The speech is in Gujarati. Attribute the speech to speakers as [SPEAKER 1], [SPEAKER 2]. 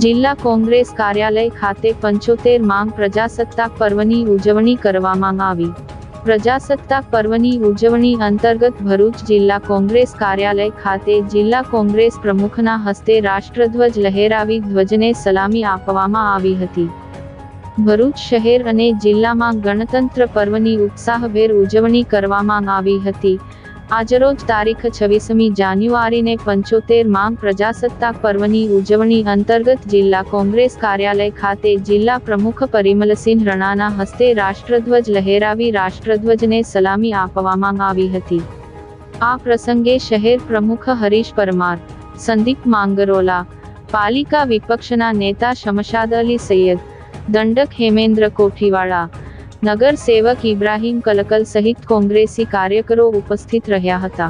[SPEAKER 1] જિલ્લા કોંગ્રેસ કાર્યાલય ખાતે 75 માંગ પ્રજાસત્તાક પર્વની ઉજવણી કરવામાં આવી। પ્રજાસત્તાક પર્વની ઉજવણી અંતર્ગત ભરૂચ જિલ્લા કોંગ્રેસ કાર્યાલય ખાતે જિલ્લા કોંગ્રેસ પ્રમુખના હસ્તે રાષ્ટ્રધ્વજ લહેરાવી ધ્વજને સલામી આપવામાં આવી હતી। ભરૂચ શહેર અને જિલ્લામાં ગણતંત્ર પર્વની ઉત્સાહભેર ઉજવણી કરવામાં આવી હતી। આજરોજ તારીખ 26મી જાન્યુઆરીને 75 માંગ પ્રજાસત્તાક પર્વની ઉજવણી અંતર્ગત જિલ્લા કોંગ્રેસ કાર્યાલય ખાતે જિલ્લા પ્રમુખ પરિમલસિંહ રણાના હસ્તે રાષ્ટ્રધ્વજ લહેરાવી રાષ્ટ્રધ્વજને સલામી આપવામાં આવી હતી। આ પ્રસંગે શહેર પ્રમુખ હરીશ પરમાર, સંદીપ માંગરોલા, પાલિકા વિપક્ષના નેતા શમશાદ અલી સૈયદ, દંડક હેમેન્દ્ર કોઠીવાળા, નગર સેવક ઇબ્રાહીમ કલકલ સહિત કોંગ્રેસી કાર્યકરો ઉપસ્થિત રહ્યા હતા।